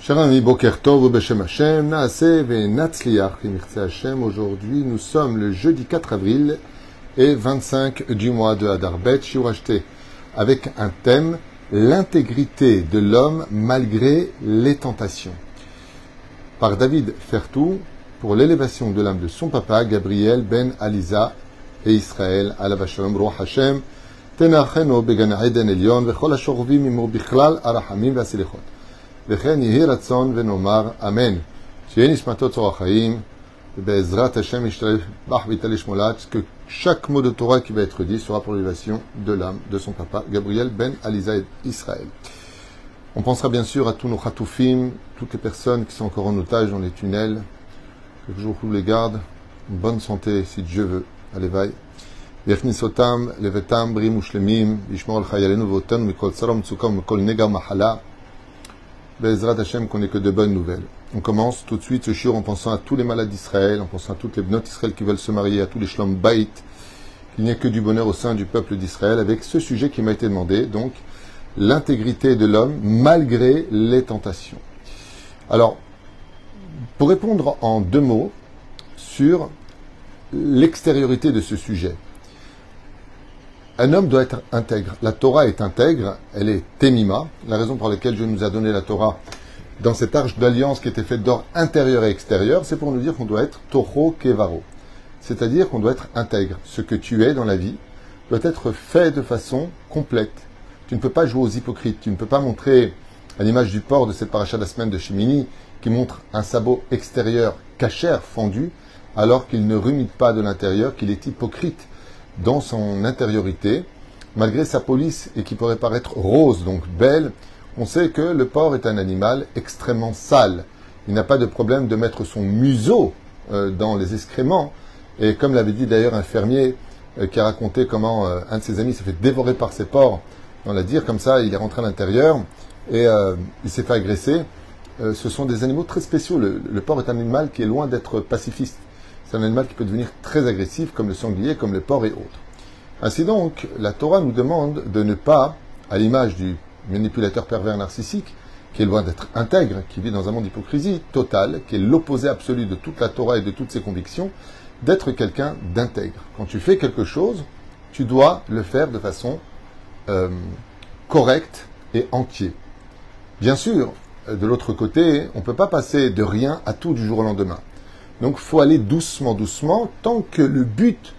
Chers amis, Boker Tov, Beshem Hashem, Naaseh ve Natzliach, Mirtze Hashem. Aujourd'hui, nous sommes le jeudi 4 avril et 25 du mois de Adar Bet, Shiur acheté, avec un thème, l'intégrité de l'homme malgré les tentations. Par David Fertou, pour l'élévation de l'âme de son papa, Gabriel Ben Aliza et Israël, Alav Shalom, Ruach Hashem, Tenacheno Began Eden Elion, Vechol HaShorvim Imur Bichlal Arachamim Vasilichot. וכן יהי רצון ונאמר אמן. שיהיה נשמתו צור החיים, ובעזרת השם ישתבח ויתעלה שמולת, que chaque mot de Torah qui va être dit sera pour l'élévation de l'âme de son papa, Gabriel Ben Aliza Israël. On pensera bien sûr à tous nos chatoufim, toutes les personnes qui sont encore en otage dans les tunnels, que le jour où les garde, une bonne santé si Dieu veut, à l'éveil. ויכניסותם לביתם בריאים ושלמים, וישמור על חיילינו ואותנו מכל צרה ומצוקה ומכל נגע ומחלה. Bezrat Hashem, qu'on n'ait que de bonnes nouvelles. On commence tout de suite ce shiur en pensant à tous les malades d'Israël, en pensant à toutes les bnot Israël qui veulent se marier, à tous les shlom bait, qu'il n'y ait que du bonheur au sein du peuple d'Israël, avec ce sujet qui m'a été demandé, donc l'intégrité de l'homme malgré les tentations. Alors, pour répondre en deux mots sur l'extériorité de ce sujet, un homme doit être intègre. La Torah est intègre, elle est témima. La raison pour laquelle Dieu nous a donné la Torah dans cette arche d'alliance qui était faite d'or intérieur et extérieur, c'est pour nous dire qu'on doit être toho kevaro. C'est-à-dire qu'on doit être intègre. Ce que tu es dans la vie doit être fait de façon complète. Tu ne peux pas jouer aux hypocrites. Tu ne peux pas montrer, à l'image du porc de cette paracha de la semaine de Shemini, qui montre un sabot extérieur cachère, fendu, alors qu'il ne rumine pas de l'intérieur, qu'il est hypocrite dans son intériorité, malgré sa police et qui pourrait paraître rose, donc belle. On sait que le porc est un animal extrêmement sale. Il n'a pas de problème de mettre son museau dans les excréments. Et comme l'avait dit d'ailleurs un fermier qui a raconté comment un de ses amis s'est fait dévorer par ses porcs, on l'a dit comme ça, il est rentré à l'intérieur et il s'est fait agresser. Ce sont des animaux très spéciaux. Le porc est un animal qui est loin d'être pacifiste. C'est un animal qui peut devenir très agressif, comme le sanglier, comme le porc et autres. Ainsi donc, la Torah nous demande de ne pas, à l'image du manipulateur pervers narcissique, qui est loin d'être intègre, qui vit dans un monde d'hypocrisie totale, qui est l'opposé absolu de toute la Torah et de toutes ses convictions, d'être quelqu'un d'intègre. Quand tu fais quelque chose, tu dois le faire de façon correcte et entière. Bien sûr, de l'autre côté, on ne peut pas passer de rien à tout du jour au lendemain. Donc, il faut aller doucement, doucement, tant que le but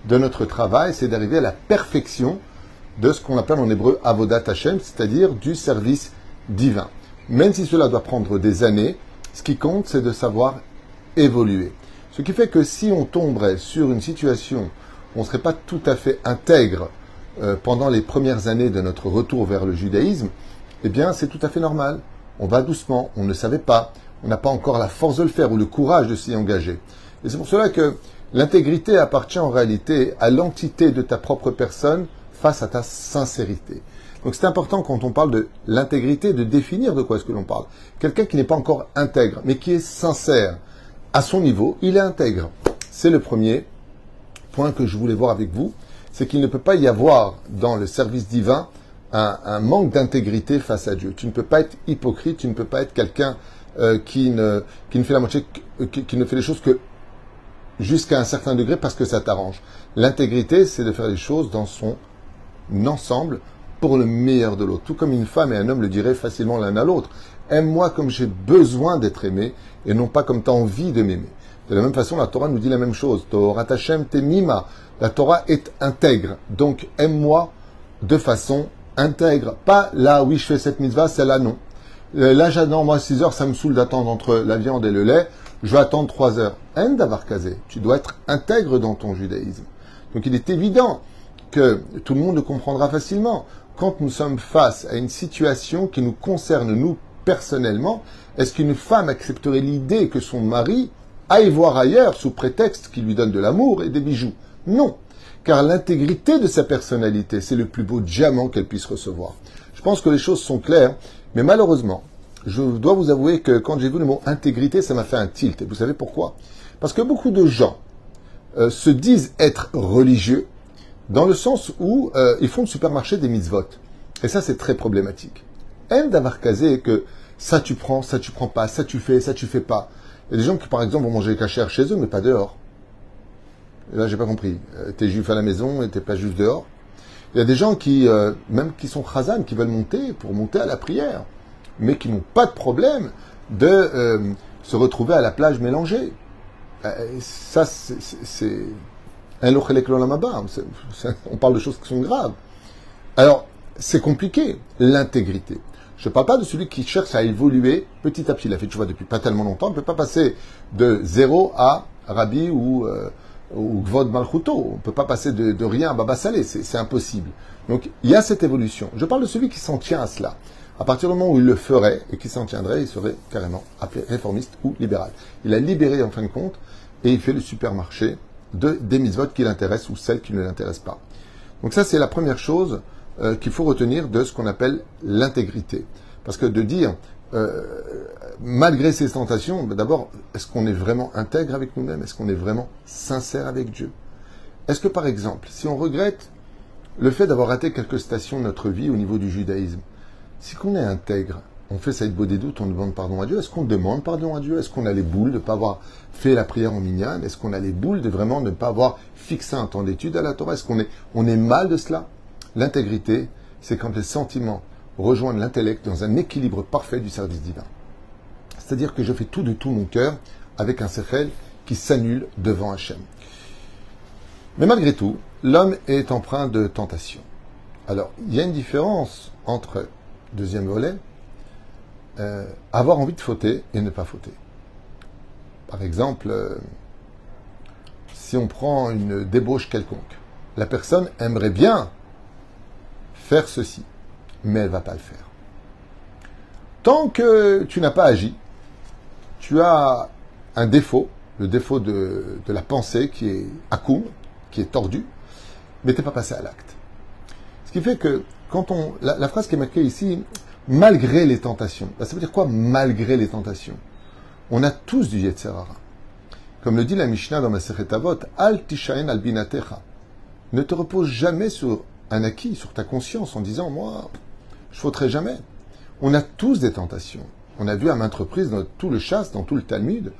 de notre travail, c'est d'arriver à la perfection de ce qu'on appelle en hébreu Avodat Hashem, c'est-à-dire du service divin. Même si cela doit prendre des années, ce qui compte, c'est de savoir évoluer. Ce qui fait que si on tomberait sur une situation où on ne serait pas tout à fait intègre pendant les premières années de notre retour vers le judaïsme, eh bien, c'est tout à fait normal. On va doucement, on ne savait pas. On n'a pas encore la force de le faire ou le courage de s'y engager. Et c'est pour cela que l'intégrité appartient en réalité à l'entité de ta propre personne face à ta sincérité. Donc c'est important quand on parle de l'intégrité de définir de quoi est-ce que l'on parle. Quelqu'un qui n'est pas encore intègre, mais qui est sincère à son niveau, il est intègre. C'est le premier point que je voulais voir avec vous, c'est qu'il ne peut pas y avoir dans le service divin un manque d'intégrité face à Dieu. Tu ne peux pas être hypocrite, tu ne peux pas être quelqu'un qui ne fait la moitié, qui ne fait les choses que jusqu'à un certain degré parce que ça t'arrange. L'intégrité, c'est de faire les choses dans son ensemble pour le meilleur de l'autre. Tout comme une femme et un homme le diraient facilement l'un à l'autre. Aime-moi comme j'ai besoin d'être aimé et non pas comme tu as envie de m'aimer. De la même façon, la Torah nous dit la même chose. Torah Hashem temima. La Torah est intègre. Donc, aime-moi de façon intègre. Pas là, oui, je fais cette mitzvah, celle-là, non. Là, j'attends, moi, 6 heures, ça me saoule d'attendre entre la viande et le lait. Je vais attendre 3 heures. En d'avoir casé. Tu dois être intègre dans ton judaïsme. Donc, il est évident que tout le monde le comprendra facilement. Quand nous sommes face à une situation qui nous concerne, nous, personnellement, est-ce qu'une femme accepterait l'idée que son mari aille voir ailleurs sous prétexte qu'il lui donne de l'amour et des bijoux? Non. Car l'intégrité de sa personnalité, c'est le plus beau diamant qu'elle puisse recevoir. Je pense que les choses sont claires. Mais malheureusement, je dois vous avouer que quand j'ai vu le mot intégrité, ça m'a fait un tilt. Et vous savez pourquoi? Parce que beaucoup de gens se disent être religieux dans le sens où ils font le supermarché des mitzvot. Et ça, c'est très problématique. En d'avoir casé que ça tu prends pas, ça tu fais pas. Il y a des gens qui, par exemple, vont manger cachère chez eux, mais pas dehors. Et là, j'ai pas compris. T'es juif à la maison et t'es pas juif dehors. Il y a des gens qui, même qui sont chazan, qui veulent monter pour monter à la prière, mais qui n'ont pas de problème de se retrouver à la plage mélangée. Ça, c'est un lochelek l'olamaba. On parle de choses qui sont graves. Alors, c'est compliqué, l'intégrité. Je ne parle pas de celui qui cherche à évoluer petit à petit. Il a fait tu vois depuis pas tellement longtemps. On ne peut pas passer de 0 à Rabbi ou Gvod Malchuto. On ne peut pas passer de rien à Baba Salé. C'est impossible. Donc, il y a cette évolution. Je parle de celui qui s'en tient à cela. À partir du moment où il le ferait et qui s'en tiendrait, il serait carrément appelé réformiste ou libéral. Il a libéré en fin de compte et il fait le supermarché des mitzvot qui l'intéressent ou celles qui ne l'intéressent pas. Donc ça, c'est la première chose qu'il faut retenir de ce qu'on appelle l'intégrité. Parce que de dire, malgré ces tentations, d'abord, est-ce qu'on est vraiment intègre avec nous-mêmes? Est-ce qu'on est vraiment sincère avec Dieu? Est-ce que, par exemple, si on regrette le fait d'avoir raté quelques stations de notre vie au niveau du judaïsme, si qu'on est intègre, on fait Saïd Beau des doutes, on demande pardon à Dieu. Est-ce qu'on demande pardon à Dieu? Est-ce qu'on a les boules de ne pas avoir fait la prière en minyan? Est-ce qu'on a les boules de vraiment ne pas avoir fixé un temps d'étude à la Torah? Est-ce qu'on est mal de cela? L'intégrité, c'est quand les sentiments rejoignent l'intellect dans un équilibre parfait du service divin. C'est-à-dire que je fais tout de tout mon cœur avec un sechel qui s'annule devant Hachem. Mais malgré tout, l'homme est empreint de tentation. Alors, il y a une différence entre, deuxième volet, avoir envie de fauter et ne pas fauter. Par exemple, si on prend une débauche quelconque, la personne aimerait bien faire ceci, mais elle ne va pas le faire. Tant que tu n'as pas agi, tu as un défaut, le défaut de la pensée qui est akoum, qui est tordu, mais tu n'es pas passé à l'acte. Ce qui fait que, quand la phrase qui est marquée ici, malgré les tentations, ça veut dire quoi malgré les tentations? On a tous du Yetzer Hara. Comme le dit la Mishnah dans Masechet Avot, Al tishaen al binatecha. Ne te repose jamais sur un acquis, sur ta conscience, en disant, moi, je fauterai jamais. On a tous des tentations. On a vu à maintes reprises dans tout le chasse, dans tout le Talmud,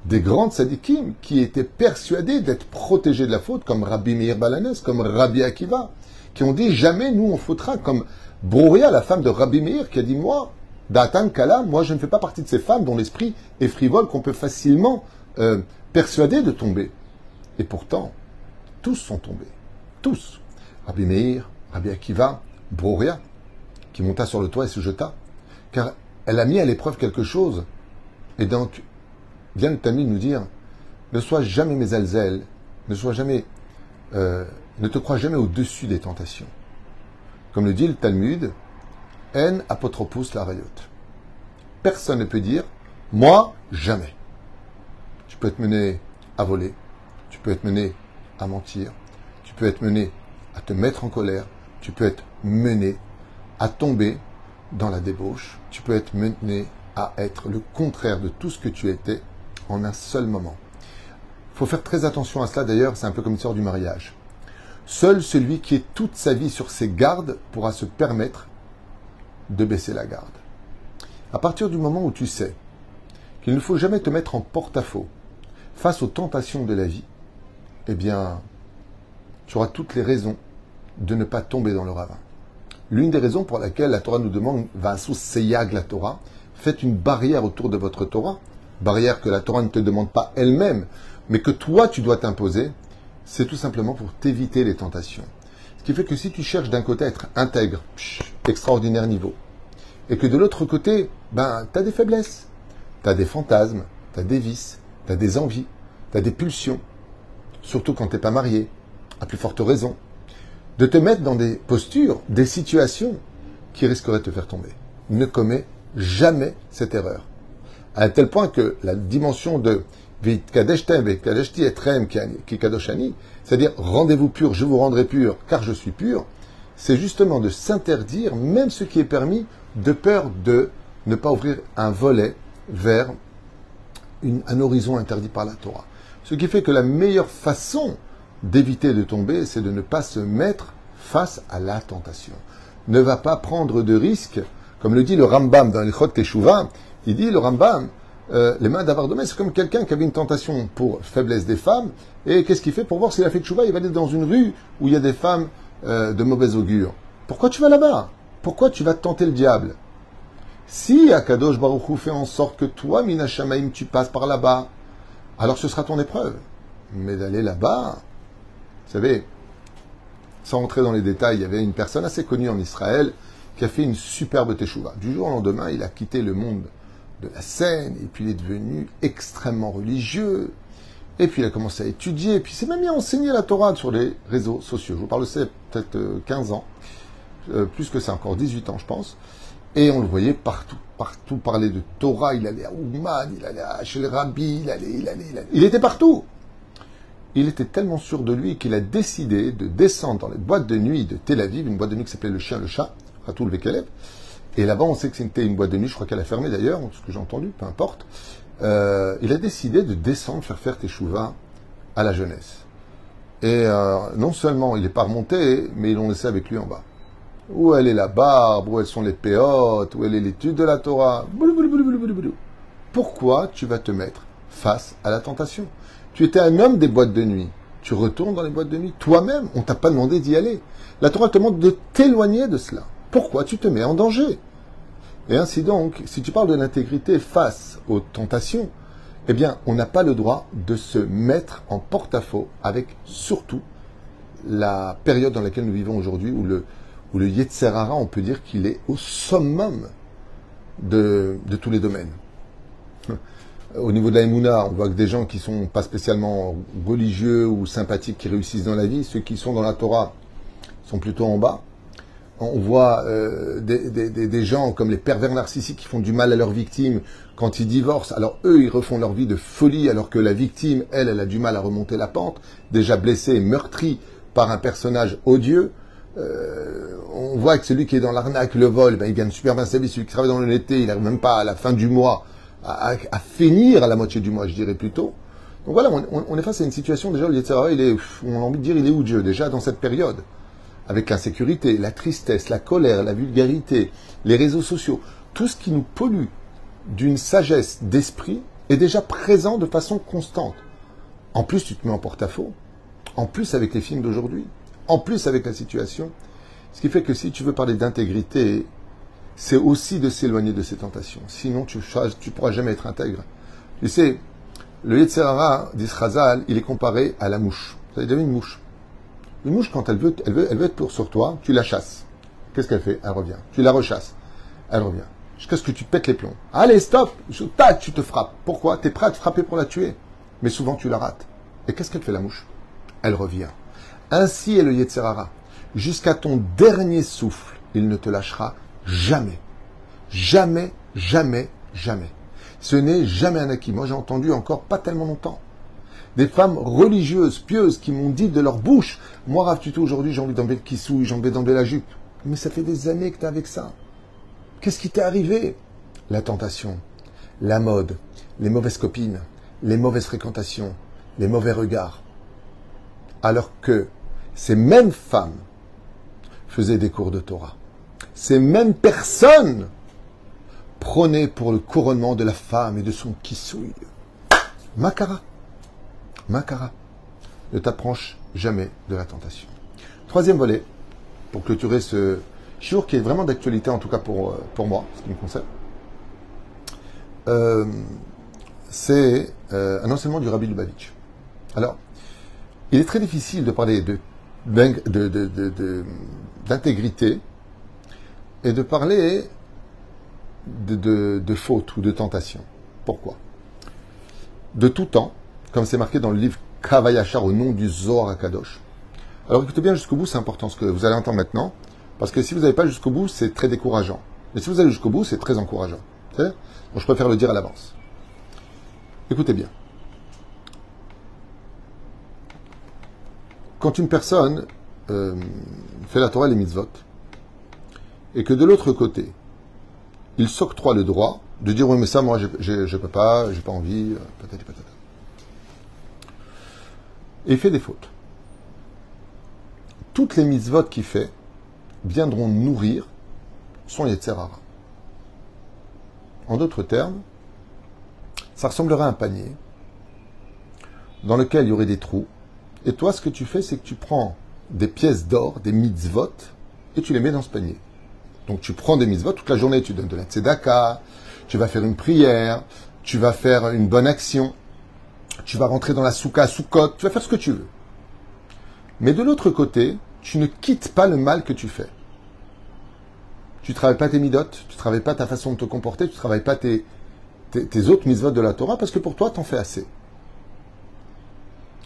des grandes sadikim qui étaient persuadés d'être protégés de la faute, comme Rabbi Meir Balanes, comme Rabbi Akiva, qui ont dit jamais nous on fautera, comme Brouria, la femme de Rabbi Meir, qui a dit moi, Datan Kala, moi je ne fais pas partie de ces femmes dont l'esprit est frivole, qu'on peut facilement persuader de tomber. Et pourtant, tous sont tombés. Tous. Rabbi Meir, Rabbi Akiva, Brouria, qui monta sur le toit et se jeta. Car elle a mis à l'épreuve quelque chose. Et donc, vient le Talmud nous dire, ne sois jamais mésalzel, ne te crois jamais au-dessus des tentations. Comme le dit le Talmud, en apotropous la rayot. Personne ne peut dire, moi, jamais. Tu peux être mené à voler, tu peux être mené à mentir, tu peux être mené à te mettre en colère, tu peux être mené à tomber dans la débauche, tu peux être mené à être le contraire de tout ce que tu étais en un seul moment. Il faut faire très attention à cela, d'ailleurs, c'est un peu comme l'histoire du mariage. Seul celui qui est toute sa vie sur ses gardes pourra se permettre de baisser la garde. À partir du moment où tu sais qu'il ne faut jamais te mettre en porte-à-faux face aux tentations de la vie, eh bien, tu auras toutes les raisons de ne pas tomber dans le ravin. L'une des raisons pour laquelle la Torah nous demande « Va'asu seyag la Torah », faites une barrière autour de votre Torah, barrière que la Torah ne te demande pas elle-même, mais que toi tu dois t'imposer, c'est tout simplement pour t'éviter les tentations. Ce qui fait que si tu cherches d'un côté à être intègre, extraordinaire niveau, et que de l'autre côté, tu as des faiblesses, tu as des fantasmes, tu as des vices, tu as des envies, tu as des pulsions, surtout quand tu n'es pas marié, à plus forte raison, de te mettre dans des postures, des situations qui risqueraient de te faire tomber. Ne commets jamais cette erreur. À tel point que la dimension de c'est-à-dire rendez-vous pur, je vous rendrai pur, car je suis pur, c'est justement de s'interdire même ce qui est permis, de peur de ne pas ouvrir un volet vers un horizon interdit par la Torah. Ce qui fait que la meilleure façon d'éviter de tomber, c'est de ne pas se mettre face à la tentation. Ne va pas prendre de risques Comme le dit le Rambam dans l'Ilchot Teshuvah, il dit, le Rambam, les mains d'Avardomé, c'est comme quelqu'un qui avait une tentation pour faiblesse des femmes, et qu'est-ce qu'il fait pour voir s'il a fait Teshuvah? Il va aller dans une rue où il y a des femmes de mauvaise augure. Pourquoi tu vas là-bas? Pourquoi tu vas tenter le diable? Si Akadosh Baruch Hu fait en sorte que toi, Mina Shamaim, tu passes par là-bas, alors ce sera ton épreuve. Mais d'aller là-bas, vous savez, sans rentrer dans les détails, il y avait une personne assez connue en Israël qui a fait une superbe teshuva. Du jour au lendemain, il a quitté le monde de la scène, et puis il est devenu extrêmement religieux, et puis il a commencé à étudier, et puis il s'est même mis à enseigner la Torah sur les réseaux sociaux. Je vous parle de ça peut-être 15 ans, plus que ça encore, 18 ans je pense. Et on le voyait partout parler de Torah, il allait à Ouman, il allait chez le Rabbi, il allait. Il était partout. Il était tellement sûr de lui qu'il a décidé de descendre dans les boîtes de nuit de Tel Aviv, une boîte de nuit qui s'appelait Le Chien, le Chat, Ratul Vekelev. Et là-bas, on sait que c'était une boîte de nuit, je crois qu'elle a fermé d'ailleurs, ce que j'ai entendu, peu importe. Il a décidé de descendre, faire teshuva à la jeunesse. Et non seulement il n'est pas remonté, mais ils l'ont laissé avec lui en bas. Où elle est la barbe, où elles sont les péotes, où elle est l'étude de la Torah. Pourquoi tu vas te mettre face à la tentation? Tu étais un homme des boîtes de nuit. Tu retournes dans les boîtes de nuit toi-même. On t'a pas demandé d'y aller. La Torah te demande de t'éloigner de cela. Pourquoi tu te mets en danger? Et ainsi donc, si tu parles de l'intégrité face aux tentations, eh bien, on n'a pas le droit de se mettre en porte-à-faux avec surtout la période dans laquelle nous vivons aujourd'hui où le Yetzer Hara, on peut dire qu'il est au summum de tous les domaines. Au niveau de la Emouna, on voit que des gens qui sont pas spécialement religieux ou sympathiques qui réussissent dans la vie, ceux qui sont dans la Torah sont plutôt en bas. On voit des gens comme les pervers narcissiques qui font du mal à leurs victimes quand ils divorcent. Alors eux, ils refont leur vie de folie alors que la victime, elle a du mal à remonter la pente, déjà blessée et meurtrie par un personnage odieux. On voit que celui qui est dans l'arnaque, le vol, il gagne super bien sa vie. Celui qui travaille dans le été, il n'arrive même pas à la fin du mois à finir à la moitié du mois, je dirais plutôt. Donc voilà, on est face à une situation déjà où le Yetzer Hara, on a envie de dire, il est odieux déjà dans cette période. Avec l'insécurité, la tristesse, la colère, la vulgarité, les réseaux sociaux, tout ce qui nous pollue d'une sagesse d'esprit est déjà présent de façon constante. En plus, tu te mets en porte-à-faux. En plus, avec les films d'aujourd'hui. En plus, avec la situation. Ce qui fait que si tu veux parler d'intégrité, c'est aussi de s'éloigner de ces tentations. Sinon, tu ne pourras jamais être intègre. Tu sais, le Yetzer Hara d'Israzal, il est comparé à la mouche. Vous avez déjà vu une mouche? Une mouche, quand elle veut être sur toi, tu la chasses. Qu'est-ce qu'elle fait? Elle revient. Tu la rechasses. Elle revient. Jusqu'à ce que tu pètes les plombs. Allez, stop! Tac, tu te frappes. Pourquoi? Tu es prêt à te frapper pour la tuer. Mais souvent, tu la rates. Et qu'est-ce qu'elle fait, la mouche? Elle revient. Ainsi est le Yetzer Hara. Jusqu'à ton dernier souffle, il ne te lâchera jamais. Jamais, jamais, jamais. Ce n'est jamais un acquis. Moi, j'ai entendu encore pas tellement longtemps des femmes religieuses, pieuses, qui m'ont dit de leur bouche, moi, Rav Tuto, aujourd'hui, j'ai envie d'enlever le kissou, j'ai envie d'enlever la jupe. Mais ça fait des années que tu es avec ça. Qu'est-ce qui t'est arrivé? La tentation, la mode, les mauvaises copines, les mauvaises fréquentations, les mauvais regards. Alors que ces mêmes femmes faisaient des cours de Torah. Ces mêmes personnes prônaient pour le couronnement de la femme et de son kissouille. Makara. Makara. Ne t'approche jamais de la tentation. Troisième volet, pour clôturer ce shiur qui est vraiment d'actualité, en tout cas pour moi, ce qui me concerne, c'est un enseignement du Rabbi Lubavitch. Alors, il est très difficile de parler d'intégrité et de parler de faute ou de tentation. Pourquoi? De tout temps, comme c'est marqué dans le livre Kavayachar au nom du Zohar HaKadosh. Alors écoutez bien jusqu'au bout, c'est important ce que vous allez entendre maintenant, parce que si vous n'allez pas jusqu'au bout, c'est très décourageant. Mais si vous allez jusqu'au bout, c'est très encourageant. Donc je préfère le dire à l'avance. Écoutez bien. Quand une personne fait la Torah et les mitzvot, et que de l'autre côté, il s'octroie le droit de dire oui mais ça moi je peux pas, j'ai pas envie, patati patata. Et il fait des fautes. Toutes les mitzvot qu'il fait viendront nourrir son Yetzer Hara. En d'autres termes, ça ressemblerait à un panier dans lequel il y aurait des trous. Et toi, ce que tu fais, c'est que tu prends des pièces d'or, des mitzvot, et tu les mets dans ce panier. Donc tu prends des mitzvot, toute la journée tu donnes de la tzedaka, tu vas faire une prière, tu vas faire une bonne action, tu vas rentrer dans la soukha, soukot, tu vas faire ce que tu veux. Mais de l'autre côté, tu ne quittes pas le mal que tu fais. Tu ne travailles pas tes midot, tu ne travailles pas ta façon de te comporter, tu ne travailles pas tes autres mitzvot de la Torah, parce que pour toi, tu en fais assez.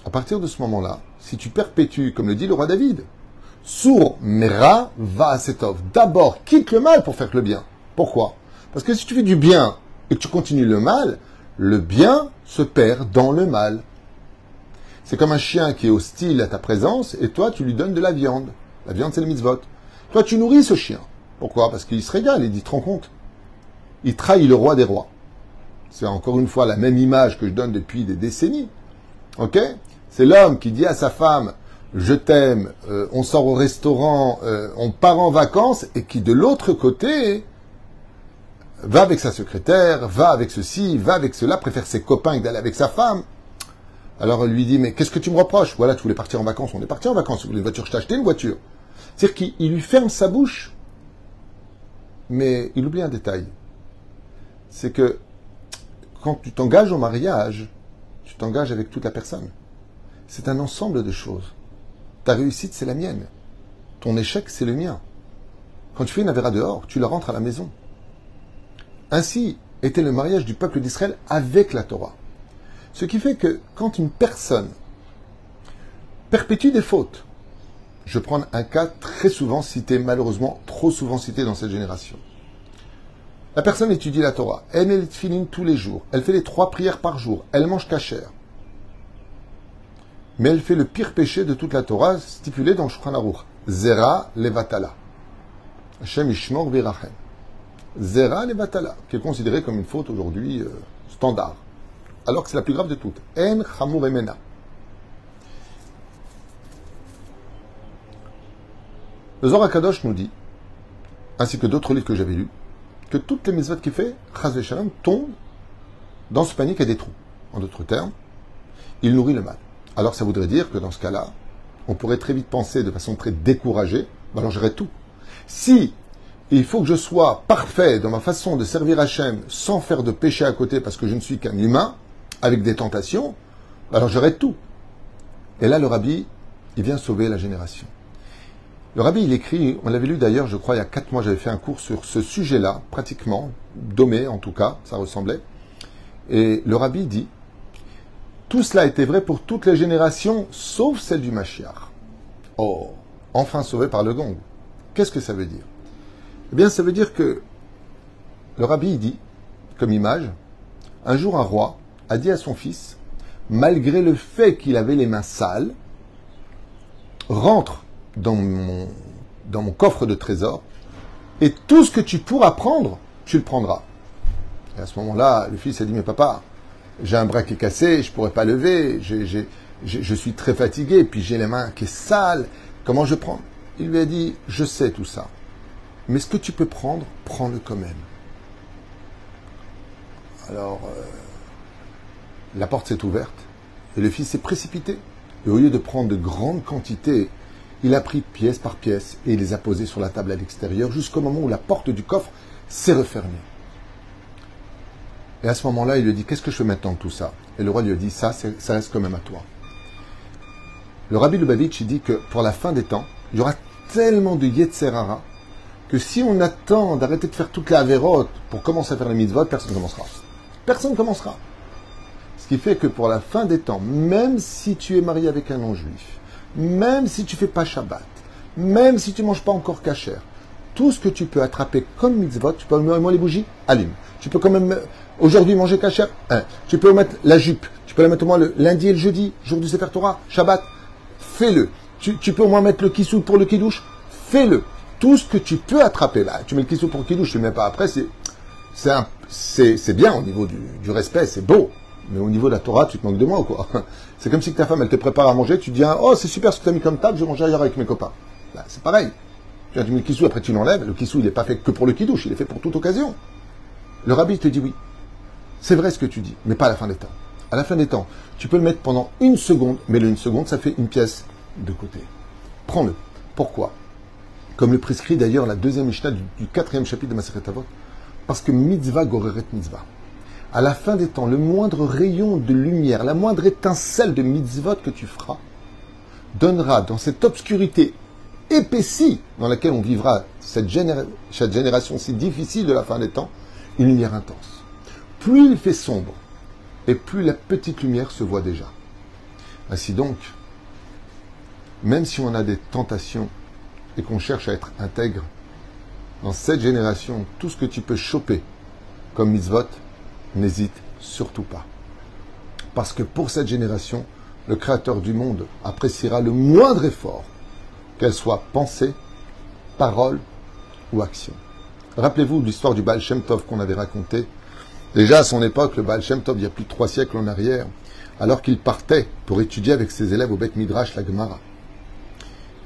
À partir de ce moment-là, si tu perpétues, comme le dit le roi David, Sour mera va setov. D'abord, quitte le mal pour faire le bien. Pourquoi? Parce que si tu fais du bien et que tu continues le bien se perd dans le mal. C'est comme un chien qui est hostile à ta présence et toi, tu lui donnes de la viande. La viande, c'est le mitzvot. Toi, tu nourris ce chien. Pourquoi? Parce qu'il se régale, il dit, te rends compte? Il trahit le roi des rois. C'est encore une fois la même image que je donne depuis des décennies. Ok? C'est l'homme qui dit à sa femme, je t'aime, on sort au restaurant, on part en vacances, et qui de l'autre côté va avec sa secrétaire, va avec ceci, va avec cela, préfère ses copains que d'aller avec sa femme. Alors elle lui dit, mais qu'est-ce que tu me reproches? Voilà, tu voulais partir en vacances, on est parti en vacances, tu voulais une voiture, je t'ai acheté une voiture. C'est-à-dire qu'il lui ferme sa bouche, mais il oublie un détail. C'est que quand tu t'engages au mariage, tu t'engages avec toute la personne. C'est un ensemble de choses. Ta réussite, c'est la mienne. Ton échec, c'est le mien. Quand tu fais une avéra dehors, tu la rentres à la maison. Ainsi était le mariage du peuple d'Israël avec la Torah. Ce qui fait que quand une personne perpétue des fautes, je prends un cas très souvent cité, malheureusement trop souvent cité dans cette génération. La personne étudie la Torah, elle met les tefilines tous les jours, elle fait les 3 prières par jour, elle mange kasher. Mais elle fait le pire péché de toute la Torah stipulé dans le Shulchan Aruch. Zera levatala. Hashem ishmor virachem. Zera levatala, qui est considéré comme une faute aujourd'hui standard. Alors que c'est la plus grave de toutes. En chamur emena. Le Zohar HaKadosh nous dit, ainsi que d'autres livres que j'avais lus, que toutes les mitzvot qu'il fait, chas v'shalom, tombent dans ce panier qui a des trous. En d'autres termes, il nourrit le mal. Alors ça voudrait dire que dans ce cas-là, on pourrait très vite penser de façon très découragée, alors j'aurais tout. Si il faut que je sois parfait dans ma façon de servir Hachem sans faire de péché à côté parce que je ne suis qu'un humain, avec des tentations, alors j'aurais tout. Et là, le rabbi, il vient sauver la génération. Le rabbi, il écrit, on l'avait lu d'ailleurs, je crois, il y a 4 mois, j'avais fait un cours sur ce sujet-là, pratiquement, domé en tout cas, ça ressemblait. Et le rabbi dit, tout cela était vrai pour toutes les générations, sauf celle du Mashiach. Oh, enfin sauvé par le gong. Qu'est-ce que ça veut dire? Eh bien, ça veut dire que le rabbi dit, comme image, un jour un roi a dit à son fils, malgré le fait qu'il avait les mains sales, rentre dans mon coffre de trésor, et tout ce que tu pourras prendre, tu le prendras. Et à ce moment-là, le fils a dit, mais papa, j'ai un bras qui est cassé, je pourrais pas lever, je suis très fatigué, puis j'ai les mains qui sont sales, comment je prends? Il lui a dit, je sais tout ça, mais ce que tu peux prendre, prends-le quand même. Alors, la porte s'est ouverte, et le fils s'est précipité, et au lieu de prendre de grandes quantités, il a pris pièce par pièce, et il les a posées sur la table à l'extérieur, jusqu'au moment où la porte du coffre s'est refermée. Et à ce moment-là, il lui dit, qu'est-ce que je fais maintenant de tout ça? Et le roi lui a dit, ça reste quand même à toi. Le Rabbi Lubavitch, il dit que pour la fin des temps, il y aura tellement de Yetzer Hara que si on attend d'arrêter de faire toute la avérote pour commencer à faire les mitzvot, personne ne commencera. Personne ne commencera. Ce qui fait que pour la fin des temps, même si tu es marié avec un non-juif, même si tu fais pas Shabbat, même si tu manges pas encore kasher, tout ce que tu peux attraper comme mitzvot, tu peux allumer les bougies, allume. Tu peux quand même aujourd'hui manger kasher, tu peux mettre la jupe, tu peux la mettre au moins le lundi et le jeudi, jour du Sefer Torah, Shabbat, fais-le. Tu peux au moins mettre le kissou pour le kidouche, fais-le. Tout ce que tu peux attraper là, tu mets le kissou pour le kidouche, tu ne le mets pas après, c'est bien au niveau du respect, c'est beau. Mais au niveau de la Torah, tu te manques de moi ou quoi? C'est comme si ta femme, elle te prépare à manger, tu dis, oh, c'est super ce que tu as mis comme table, je vais manger ailleurs avec mes copains. Là, c'est pareil. Tu mets le kissou, après tu l'enlèves. Le kissou, il n'est pas fait que pour le kidouche, il est fait pour toute occasion. Le rabbi te dit oui. C'est vrai ce que tu dis, mais pas à la fin des temps. À la fin des temps, tu peux le mettre pendant une seconde, mais une seconde, ça fait une pièce de côté. Prends-le. Pourquoi? Comme le prescrit d'ailleurs la deuxième Mishnah du 4e chapitre de Masechet Avot. Parce que mitzvah goreret mitzvah. À la fin des temps, le moindre rayon de lumière, la moindre étincelle de mitzvot que tu feras, donnera dans cette obscurité épaissie dans laquelle on vivra cette génération si difficile de la fin des temps, une lumière intense. Plus il fait sombre, et plus la petite lumière se voit déjà. Ainsi donc, même si on a des tentations et qu'on cherche à être intègre, dans cette génération, tout ce que tu peux choper comme mitzvot, n'hésite surtout pas. Parce que pour cette génération, le Créateur du monde appréciera le moindre effort, qu'elle soit pensée, parole ou action. Rappelez-vous de l'histoire du Baal Shem Tov qu'on avait raconté. Déjà à son époque, le Baal Shem Tov, il y a plus de 3 siècles en arrière, alors qu'il partait pour étudier avec ses élèves au Beth Midrash, la Gemara.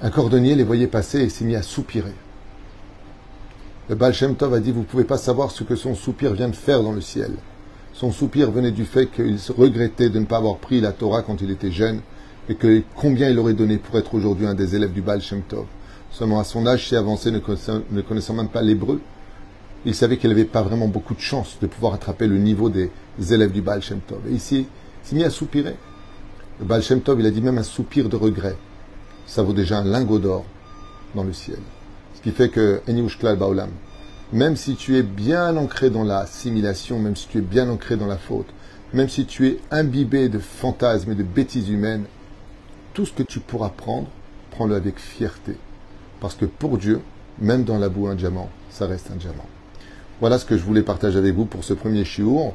Un cordonnier les voyait passer et s'est mis à soupirer. Le Baal Shem Tov a dit, vous ne pouvez pas savoir ce que son soupir vient de faire dans le ciel. Son soupir venait du fait qu'il se regrettait de ne pas avoir pris la Torah quand il était jeune, et que combien il aurait donné pour être aujourd'hui un des élèves du Baal Shem Tov. Seulement à son âge si avancé, ne connaissant même pas l'hébreu, il savait qu'il n'avait pas vraiment beaucoup de chance de pouvoir attraper le niveau des élèves du Baal Shem Tov. Et ici, il s'est mis à soupirer. Le Baal Shem Tov, il a dit même un soupir de regret. Ça vaut déjà un lingot d'or dans le ciel. Ce qui fait que, Eniushklal Baolam, même si tu es bien ancré dans l'assimilation, même si tu es bien ancré dans la faute, même si tu es imbibé de fantasmes et de bêtises humaines, tout ce que tu pourras prendre, prends-le avec fierté. Parce que pour Dieu, même dans la boue, un diamant, ça reste un diamant. Voilà ce que je voulais partager avec vous pour ce premier shiur.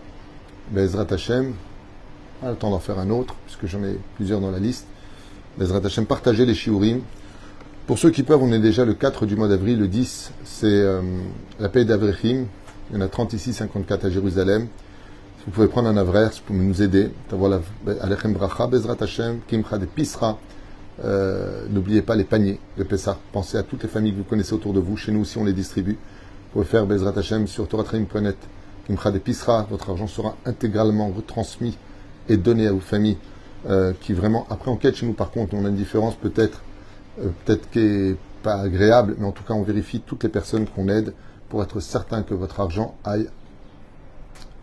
Bezrat Hashem, on a le temps d'en faire un autre, puisque j'en ai plusieurs dans la liste. Bezrat Hashem, partagez les shiurim. Pour ceux qui peuvent, on est déjà le 4 du mois d'avril, le 10, c'est la paix d'Avrechim. Il y en a 30 ici, 54 à Jérusalem. Si vous pouvez prendre un avraire, si vous pouvez nous aider. Alechem bracha, Bezrat Hashem, Kimcha de Pisra. N'oubliez pas les paniers de Pessah. Pensez à toutes les familles que vous connaissez autour de vous. Chez nous aussi, on les distribue. Vous pouvez faire Bezrat Hashem sur toratraim.net. Kimcha de Pisra. Votre argent sera intégralement retransmis et donné à vos familles qui vraiment, après enquête chez nous, par contre, on a une différence peut-être qui n'est pas agréable, mais en tout cas, on vérifie toutes les personnes qu'on aide pour être certain que votre argent aille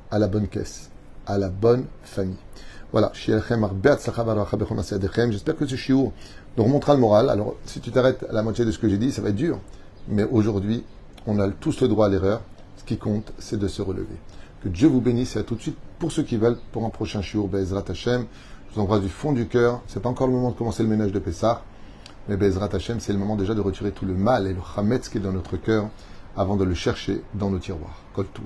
à la bonne caisse, à la bonne famille. Voilà. J'espère que ce shiur nous remontera le moral. Alors, si tu t'arrêtes à la moitié de ce que j'ai dit, ça va être dur. Mais aujourd'hui, on a tous le droit à l'erreur. Ce qui compte, c'est de se relever. Que Dieu vous bénisse et à tout de suite pour ceux qui veulent, pour un prochain shiur, Bezrat Hashem. Je vous embrasse du fond du cœur. C'est pas encore le moment de commencer le ménage de Pessah. Mais Bezrat Hashem, c'est le moment déjà de retirer tout le mal et le chametz qui est dans notre cœur avant de le chercher dans nos tiroirs. Kol Touv.